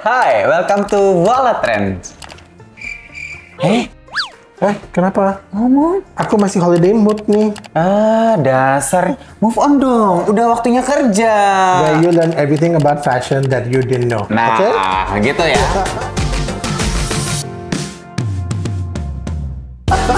Hai, welcome to Voila Trends. Kenapa? Ngomong. Aku masih holiday mood nih. Dasar. Move on dong, udah waktunya kerja. Where you learn everything about fashion that you didn't know. Nah, Okay? gitu ya.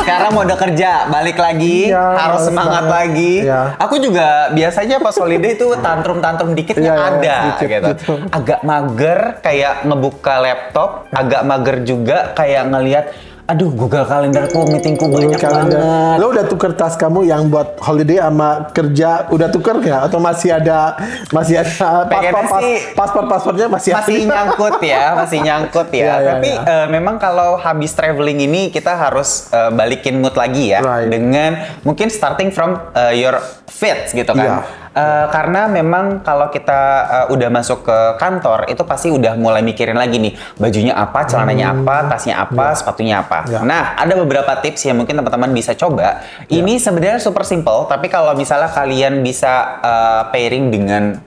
Sekarang mau udah kerja, balik lagi, Iya, harus harus semangat banget. lagi. Iya. Aku juga biasanya pas holiday itu tantrum-tantrum dikitnya Iya, ada dikit gitu. gitu. Agak mager kayak ngebuka laptop, agak mager juga kayak ngelihat, aduh Google Kalenderku, meetingku banyak banget. Lo udah tuker tas kamu yang buat holiday sama kerja udah tuker nggak? Atau masih ada Pengennya sih pasportnya masih nyangkut ya, masih nyangkut ya. Iya, iya, Tapi iya. memang kalau habis traveling ini kita harus balikin mood lagi ya, Right. dengan mungkin starting from your feet gitu kan. Iya. Karena memang kalau kita udah masuk ke kantor itu pasti udah mulai mikirin lagi nih bajunya apa, celananya apa, tasnya apa, sepatunya apa. Iya. Nah, ada beberapa tips yang mungkin teman-teman bisa coba. Ini sebenarnya super simple, tapi kalau misalnya kalian bisa pairing dengan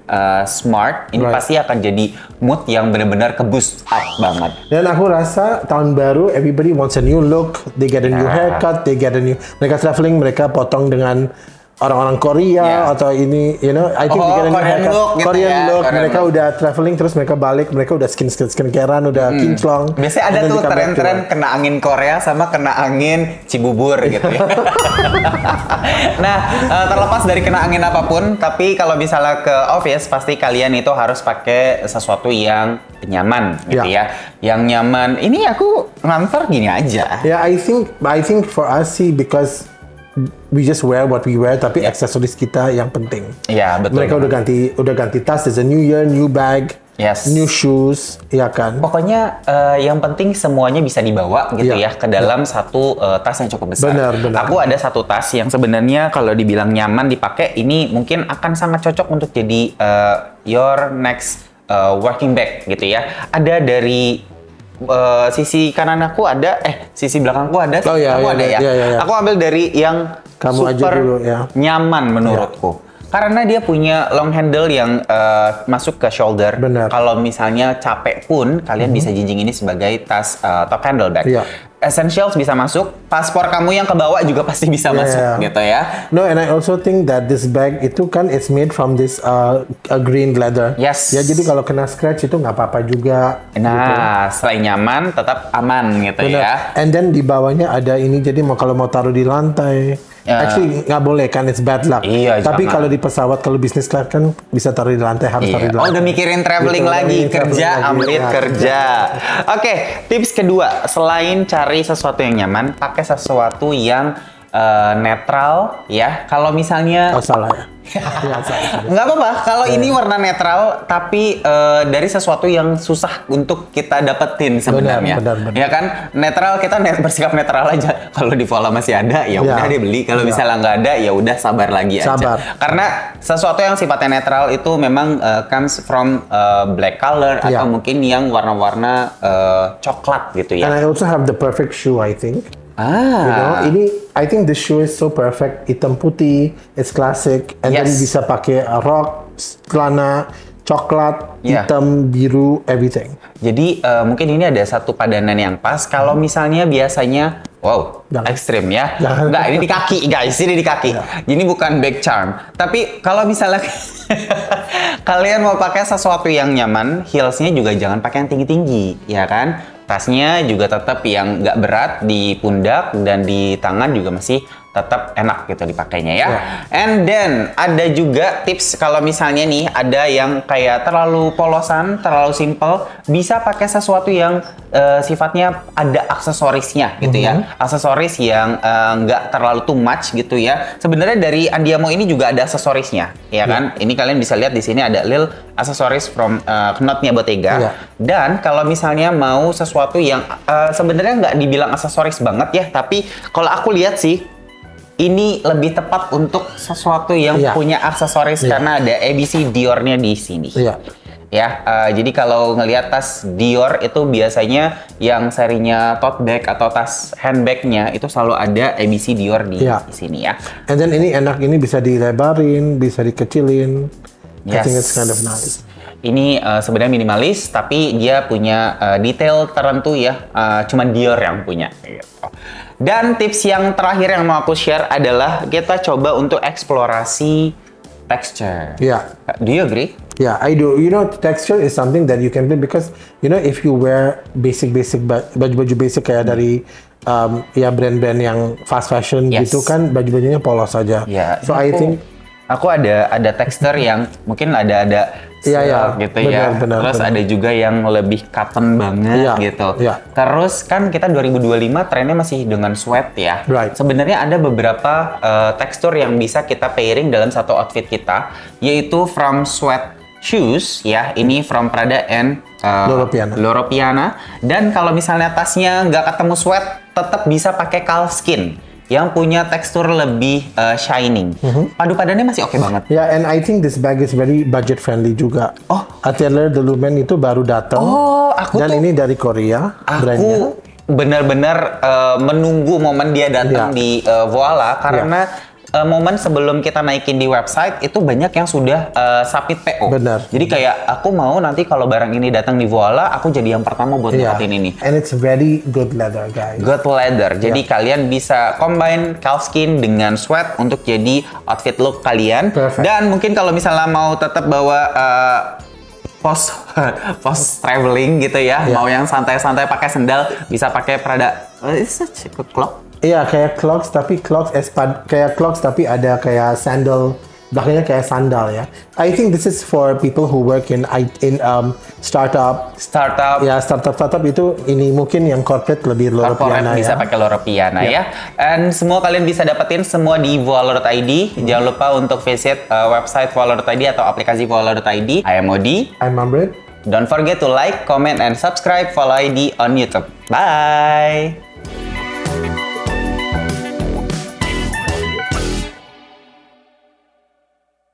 smart, ini Right. pasti akan jadi mood yang benar-benar ke-boost up banget. Dan aku rasa tahun baru everybody wants a new look, they get a new haircut, they get a new. Mereka traveling, mereka potong dengan orang-orang Korea atau ini, I think they get a new Korean haircut. look gitu Korean ya, look. Korean Mereka look. udah traveling terus mereka balik, mereka udah skincarean, udah kinclong. Biasanya ada And then tuh they come back to tren-tren work. kena angin Korea sama kena angin Cibubur gitu ya. Nah, terlepas dari kena angin apapun, tapi kalau misalnya ke office, pasti kalian itu harus pakai sesuatu yang nyaman gitu ya. Yang nyaman, ini aku ngantor gini aja. Yeah, I think for us sih because we just wear what we wear, tapi aksesoris kita yang penting. Iya, betul. Mereka udah ganti tas, there's a new year, new bag, Yes. new shoes, ya kan? Pokoknya yang penting semuanya bisa dibawa gitu ya ke dalam satu tas yang cukup besar. Benar. Aku ada satu tas yang sebenarnya kalau dibilang nyaman dipakai, ini mungkin akan sangat cocok untuk jadi your next working bag gitu ya. Ada dari sisi kanan aku ada, sisi belakangku ada, Oh, iya, aku iya, ada ya. iya. Aku ambil dari yang Kamu aja super dulu, ya. nyaman menurutku. Karena dia punya long handle yang masuk ke shoulder. Benar. Kalau misalnya capek pun, kalian bisa jinjing ini sebagai tas top handle bag. Iya. Essentials bisa masuk, paspor kamu yang kebawa juga pasti bisa masuk gitu ya. No, and I also think that this bag itu kan it's made from this green leather. Yes. Ya, jadi kalau kena scratch itu nggak apa-apa juga. Nah, selain nyaman, tetap aman gitu Benar. ya. And then di bawahnya ada ini, jadi kalau mau taruh di lantai, actually nggak boleh kan, it's bad luck. Iya, Tapi jangan. kalau di pesawat, kalau bisnis class kan bisa taruh di lantai, harus taruh di lantai. Oh, udah mikirin traveling Gitu, lagi, traveling kerja, lagi. ambil Ya. kerja. Oke, tips kedua, selain cari sesuatu yang nyaman, pakai sesuatu yang netral ya. Kalau misalnya Oh, salah ya. Ya, salah. nggak apa-apa, kalau ini warna netral, tapi dari sesuatu yang susah untuk kita dapetin sebenarnya. Benar. Ya kan, netral kita bersikap netral aja. Kalau di Voila masih ada, ya udah Ya. deh beli. Kalau misalnya nggak ada, ya udah sabar lagi aja. Sabar. Karena sesuatu yang sifatnya netral itu memang comes from black color Ya. atau mungkin yang warna-warna coklat gitu And ya. I also have the perfect shoe, I think. You know, ini I think the shoe is so perfect. Hitam putih, it's classic, and then Yes. bisa pakai rok, celana, coklat, Yeah. hitam, biru, everything. Jadi mungkin ini ada satu padanan yang pas. Kalau misalnya biasanya, wow, Jangan. ekstrim ya. Jangan. Enggak, ini di kaki guys, ini di kaki. Ini bukan back charm. Tapi kalau misalnya kalian mau pakai sesuatu yang nyaman, heelsnya juga jangan pakai yang tinggi-tinggi, ya kan? Tasnya juga tetap yang nggak berat di pundak dan di tangan juga masih tetap enak gitu dipakainya ya. And then ada juga tips kalau misalnya nih ada yang kayak terlalu polosan, terlalu simple, bisa pakai sesuatu yang sifatnya ada aksesorisnya gitu ya. Aksesoris yang nggak terlalu too much gitu ya. Sebenarnya dari Andiamo ini juga ada aksesorisnya, ya kan? Ini kalian bisa lihat di sini ada lil aksesoris from Knotnya Bottega. Dan kalau misalnya mau sesuatu yang sebenarnya nggak dibilang aksesoris banget ya, tapi kalau aku lihat sih ini lebih tepat untuk sesuatu yang punya aksesoris karena ada ABC Dior-nya di sini. Ya, jadi kalau ngelihat tas Dior itu biasanya yang serinya tote bag atau tas handbagnya itu selalu ada ABC Dior di sini ya. And then ini enak, ini bisa dilebarin, bisa dikecilin. I think it's kind of nice. Ini sebenarnya minimalis, tapi dia punya detail tertentu ya. Cuman Dior yang punya. Gitu. Dan tips yang terakhir yang mau aku share adalah kita coba untuk eksplorasi texture. Yeah. Do you agree? Yeah, I do. You know, texture is something that you can play because you know if you wear basic baju-baju basic kayak dari ya brand-brand yang fast fashion gitu kan baju-bajunya polos aja. Yeah. So I think aku ada texture yang mungkin ada silk gitu ya. Benar, Terus ada juga yang lebih cotton banget gitu. Terus kan kita 2025 trennya masih dengan sweat ya. Right. Sebenarnya ada beberapa tekstur yang bisa kita pairing dalam satu outfit kita, yaitu from sweat shoes ya. Ini from Prada and Loro Piana. Dan kalau misalnya tasnya nggak ketemu sweat, tetap bisa pakai calfskin yang punya tekstur lebih shining. Padu-padannya masih oke banget. Yeah, and I think this bag is very budget friendly juga. Oh, Atelier de Lumen itu baru datang. Oh, aku dan tuh, ini dari Korea. Aku benar-benar menunggu momen dia datang di Voila karena momen sebelum kita naikin di website itu banyak yang sudah submit PO. Benar. Jadi kayak aku mau nanti kalau barang ini datang di Voila, aku jadi yang pertama buat dapetin ini. And it's very good leather, guys. Good leather. Jadi kalian bisa combine calfskin dengan sweat untuk jadi outfit look kalian. Perfect. Dan mungkin kalau misalnya mau tetap bawa post traveling gitu ya, mau yang santai-santai pakai sendal, bisa pakai Prada. It's such a good clock. Iya, kayak clogs tapi ada kayak sandal, belakangnya kayak sandal ya. I think this is for people who work in startup. Ya, startup itu ini mungkin yang corporate lebih Loro Piana ya. Bisa pakai Loro Piana ya. And semua kalian bisa dapetin semua di voila.id. Jangan lupa untuk visit website voila.id atau aplikasi voila.id. I am Odi. I'm Amrit. Don't forget to like, comment, and subscribe Voila ID on YouTube. Bye!